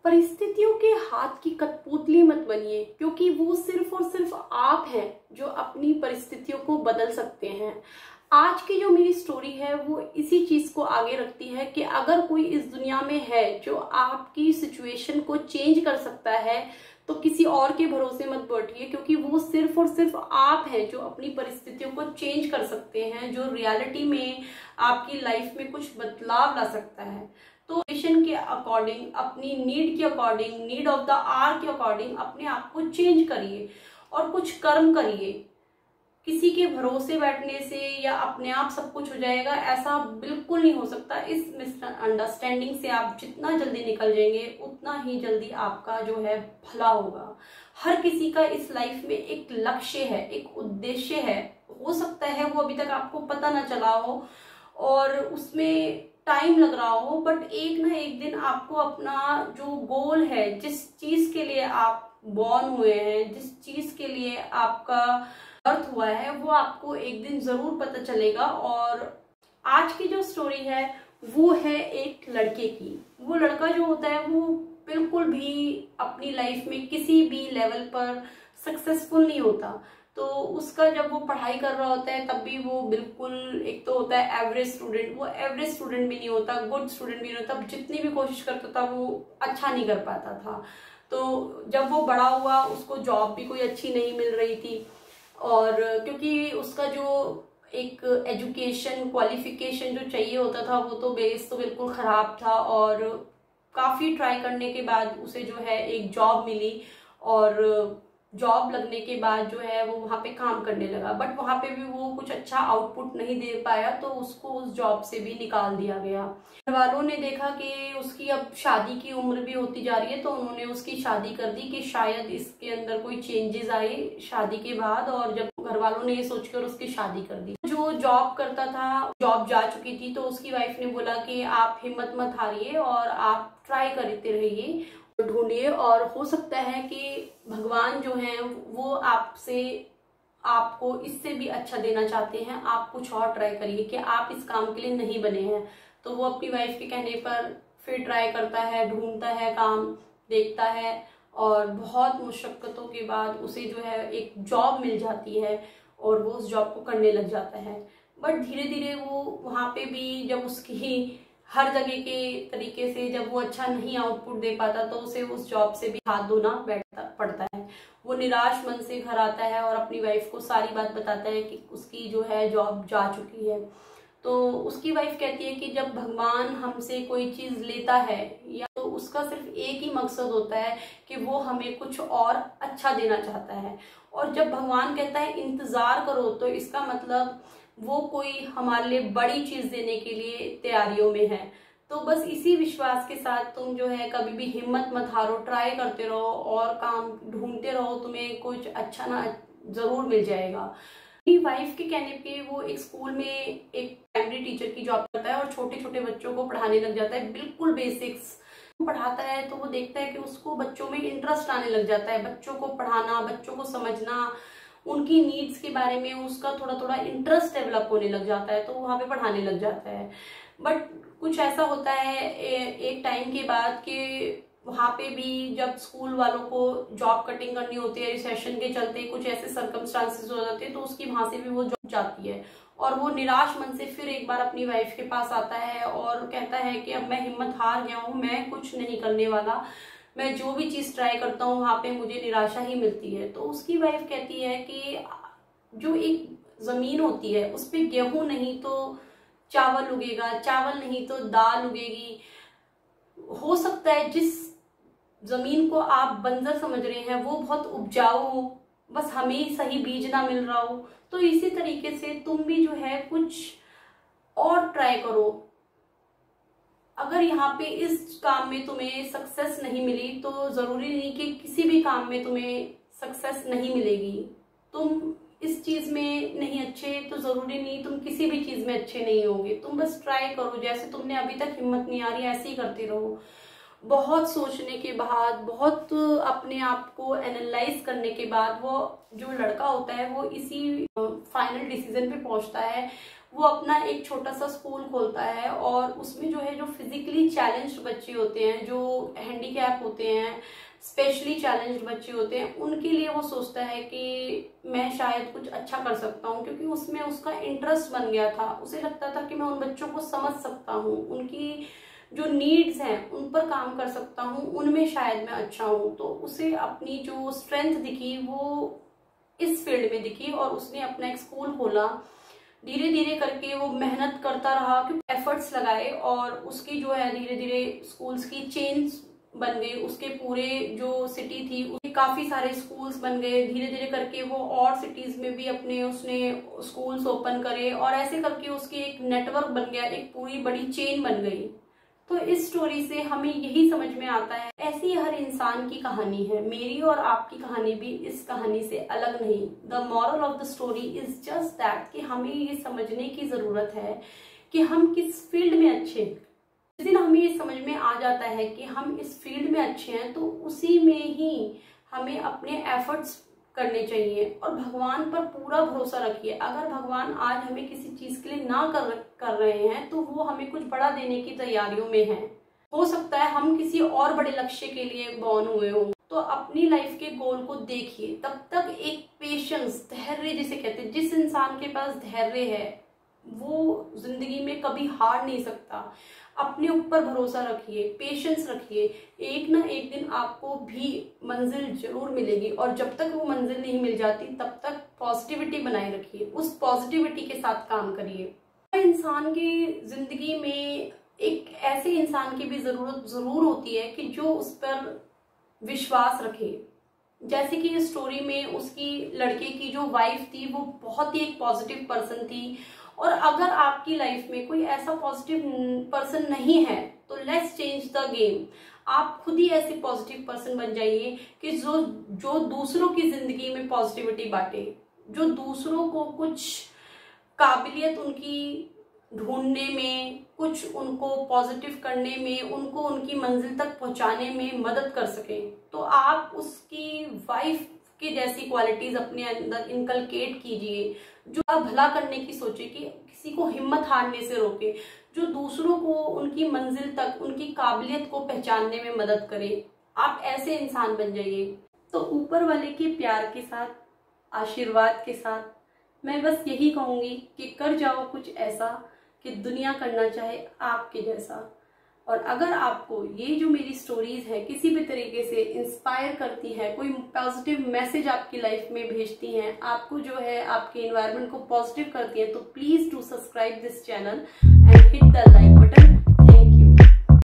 परिस्थितियों के हाथ की कठपुतली मत बनिए, क्योंकि वो सिर्फ और सिर्फ आप हैं जो अपनी परिस्थितियों को बदल सकते हैं। आज की जो मेरी स्टोरी है वो इसी चीज को आगे रखती है कि अगर कोई इस दुनिया में है जो आपकी सिचुएशन को चेंज कर सकता है तो किसी और के भरोसे मत बैठिए, क्योंकि वो सिर्फ और सिर्फ आप हैं जो अपनी परिस्थितियों को चेंज कर सकते हैं, जो रियलिटी में आपकी लाइफ में कुछ बदलाव ला सकता है। तो सिचुएशन के अकॉर्डिंग, अपनी नीड के according, need of the hour के अकॉर्डिंग अपने आप को चेंज करिए और कुछ कर्म करिए। किसी के भरोसे बैठने से या अपने आप सब कुछ हो जाएगा, ऐसा बिल्कुल नहीं हो सकता। इस मिसअंडरस्टैंडिंग से आप जितना जल्दी निकल जाएंगे उतना ही जल्दी आपका जो है भला होगा। हर किसी का इस लाइफ में एक लक्ष्य है, एक उद्देश्य है। हो सकता है वो अभी तक आपको पता ना चला हो और उसमें टाइम लग रहा हो, बट एक ना एक दिन आपको अपना जो गोल है, जिस चीज के लिए आप बॉर्न हुए हैं, जिस चीज के लिए आपका अर्थ हुआ है, वो आपको एक दिन जरूर पता चलेगा। और आज की जो स्टोरी है वो है एक लड़के की। वो लड़का जो होता है वो बिल्कुल भी अपनी लाइफ में किसी भी लेवल पर सक्सेसफुल नहीं होता। तो उसका जब वो पढ़ाई कर रहा होता है तब भी वो बिल्कुल, एक तो होता है एवरेज स्टूडेंट, वो एवरेज स्टूडेंट भी नहीं होता, गुड स्टूडेंट भी नहीं होता। जितनी भी कोशिश करता था वो अच्छा नहीं कर पाता था। तो जब वो बड़ा हुआ उसको जॉब भी कोई अच्छी नहीं मिल रही थी, और क्योंकि उसका जो एक एजुकेशन क्वालिफिकेशन जो चाहिए होता था वो तो बेस तो बिल्कुल खराब था। और काफी ट्राई करने के बाद उसे जो है एक जॉब मिली, और जॉब लगने के बाद जो है वो वहां पे काम करने लगा, बट वहां पे भी वो कुछ अच्छा आउटपुट नहीं दे पाया तो उसको उस जॉब से भी निकाल दिया गया। घर वालों ने देखा कि उसकी अब शादी की उम्र भी होती जा रही है, तो उन्होंने उसकी शादी कर दी कि शायद इसके अंदर कोई चेंजेस आए शादी के बाद। और जब घर वालों ने ये सोचकर उसकी शादी कर दी, जो जॉब करता था, जॉब जा चुकी थी, तो उसकी वाइफ ने बोला कि आप हिम्मत मत हारिए और आप ट्राई करते रहिए, ढूंढिए, और हो सकता है कि भगवान जो है वो आपको इससे भी अच्छा देना चाहते हैं। आप कुछ और ट्राई करिए कि आप इस काम के लिए नहीं बने हैं। तो वो अपनी वाइफ के कहने पर फिर ट्राई करता है, ढूंढता है, काम देखता है, और बहुत मुशक्कतों के बाद उसे जो है एक जॉब मिल जाती है और वो उस जॉब को करने लग जाता है। बट धीरे धीरे वो वहां पे भी, जब उसकी हर जगह के तरीके से जब वो अच्छा नहीं आउटपुट दे पाता तो उसे उस जॉब से भी हाथ धोना पड़ता है। वो निराश मन से घर आता है और अपनी वाइफ को सारी बात बताता है कि उसकी जो है जॉब जा चुकी है। तो उसकी वाइफ कहती है कि जब भगवान हमसे कोई चीज लेता है या तो उसका सिर्फ एक ही मकसद होता है कि वो हमें कुछ और अच्छा देना चाहता है। और जब भगवान कहता है इंतजार करो, तो इसका मतलब वो कोई हमारे लिए बड़ी चीज देने के लिए तैयारियों में है। तो बस इसी विश्वास के साथ तुम जो है कभी भी हिम्मत मत हारो, ट्राई करते रहो और काम ढूंढते रहो, तुम्हें कुछ अच्छा ना जरूर मिल जाएगा। मेरी वाइफ के कहने पे वो एक स्कूल में एक प्राइमरी टीचर की जॉब करता है और छोटे छोटे बच्चों को पढ़ाने लग जाता है, बिल्कुल बेसिक्स पढ़ाता है। तो वो देखता है कि उसको बच्चों में इंटरेस्ट आने लग जाता है, बच्चों को पढ़ाना, बच्चों को समझना, उनकी नीड्स के बारे में उसका थोड़ा थोड़ा इंटरेस्ट डेवलप होने लग जाता है, तो वहां पे पढ़ाने लग जाता है। बट कुछ ऐसा होता है एक टाइम के बाद कि वहां पे भी जब स्कूल वालों को जॉब कटिंग करनी होती है, रिसेशन के चलते कुछ ऐसे सर्कमस्टांसेस हो जाते हैं, तो उसकी वहां से भी वो जॉब जाती है। और वो निराश मन से फिर एक बार अपनी वाइफ के पास आता है और कहता है कि अब मैं हिम्मत हार गया हूँ, मैं कुछ नहीं करने वाला, मैं जो भी चीज ट्राई करता हूँ वहां पे मुझे निराशा ही मिलती है। तो उसकी वाइफ कहती है कि जो एक जमीन होती है उस पे गेहूं नहीं तो चावल उगेगा, चावल नहीं तो दाल उगेगी। हो सकता है जिस जमीन को आप बंजर समझ रहे हैं वो बहुत उपजाऊ हो, बस हमें सही बीज ना मिल रहा हो। तो इसी तरीके से तुम भी जो है कुछ और ट्राई करो। अगर यहाँ पे इस काम में तुम्हें सक्सेस नहीं मिली तो जरूरी नहीं कि किसी भी काम में तुम्हें सक्सेस नहीं मिलेगी। तुम इस चीज में नहीं अच्छे तो जरूरी नहीं तुम किसी भी चीज में अच्छे नहीं होगे। तुम बस ट्राई करो, जैसे तुमने अभी तक हिम्मत नहीं आ रही ऐसे ही करते रहो। बहुत सोचने के बाद, बहुत अपने आप को एनालाइज करने के बाद वो जो लड़का होता है वो इसी फाइनल डिसीजन पे पहुंचता है। वो अपना एक छोटा सा स्कूल खोलता है और उसमें जो है जो फिजिकली चैलेंज्ड बच्चे होते हैं, जो हैंडीकैप होते हैं, स्पेशली चैलेंज्ड बच्चे होते हैं, उनके लिए वो सोचता है कि मैं शायद कुछ अच्छा कर सकता हूँ, क्योंकि उसमें उसका इंटरेस्ट बन गया था। उसे लगता था कि मैं उन बच्चों को समझ सकता हूँ, उनकी जो नीड्स हैं उन पर काम कर सकता हूँ, उनमें शायद मैं अच्छा हूँ। तो उसे अपनी जो स्ट्रेंथ दिखी वो इस फील्ड में दिखी और उसने अपना एक स्कूल खोला। धीरे धीरे करके वो मेहनत करता रहा, क्योंकि एफर्ट्स लगाए और उसकी जो है धीरे धीरे स्कूल्स की चेन्स बन गई। उसके पूरे जो सिटी थी उसके काफी सारे स्कूल्स बन गए। धीरे धीरे करके वो और सिटीज में भी अपने उसने स्कूल्स ओपन करे और ऐसे करके उसकी एक नेटवर्क बन गया, एक पूरी बड़ी चेन बन गई। तो इस स्टोरी से हमें यही समझ में आता है, ऐसी हर इंसान की कहानी है। मेरी और आपकी कहानी भी इस कहानी से अलग नहीं। The moral of the story is just that कि हमें ये समझने की जरूरत है कि हम किस फील्ड में अच्छे हैं। जिस दिन हमें ये समझ में आ जाता है कि हम इस फील्ड में अच्छे हैं तो उसी में ही हमें अपने एफर्ट्स करने चाहिए और भगवान पर पूरा भरोसा रखिए। अगर भगवान आज हमें किसी चीज के लिए ना कर रहे हैं तो वो हमें कुछ बड़ा देने की तैयारियों में है। हो सकता है हम किसी और बड़े लक्ष्य के लिए बॉर्न हुए हों। तो अपनी लाइफ के गोल को देखिए, तब तक एक पेशेंस, धैर्य जिसे कहते हैं, जिस इंसान के पास धैर्य है वो जिंदगी में कभी हार नहीं सकता। अपने ऊपर भरोसा रखिए, पेशेंस रखिए, एक ना एक दिन आपको भी मंजिल जरूर मिलेगी। और जब तक वो मंजिल नहीं मिल जाती तब तक पॉजिटिविटी बनाए रखिए, उस पॉजिटिविटी के साथ काम करिए। इंसान की जिंदगी में एक ऐसे इंसान की भी जरूरत जरूर होती है कि जो उस पर विश्वास रखे। जैसे कि इस स्टोरी में उसकी लड़के की जो वाइफ थी वो बहुत ही एक पॉजिटिव पर्सन थी। और अगर आपकी लाइफ में कोई ऐसा पॉजिटिव पर्सन नहीं है तो लेट्स चेंज द गेम। आप खुद ही ऐसे पॉजिटिव पर्सन बन जाइए कि जो दूसरों की जिंदगी में पॉजिटिविटी बांटे, जो दूसरों को कुछ काबिलियत उनकी ढूंढने में, कुछ उनको पॉजिटिव करने में, उनको उनकी मंजिल तक पहुंचाने में मदद कर सके। तो आप उसकी वाइफ की जैसी क्वालिटीज अपने अंदर इनकलकेट कीजिए, जो आप भला करने की सोचे, कि किसी को हिम्मत हारने से रोके, जो दूसरों को उनकी मंजिल तक, उनकी काबिलियत को पहचानने में मदद करे। आप ऐसे इंसान बन जाइए। तो ऊपर वाले के प्यार के साथ, आशीर्वाद के साथ मैं बस यही कहूंगी कि कर जाओ कुछ ऐसा कि दुनिया करना चाहे आपके जैसा। और अगर आपको ये जो मेरी स्टोरीज है किसी भी तरीके से इंस्पायर करती है, कोई पॉजिटिव मैसेज आपकी लाइफ में भेजती हैं, आपको जो है आपके एनवायरनमेंट को पॉजिटिव करती है, तो please do subscribe this channel and hit the like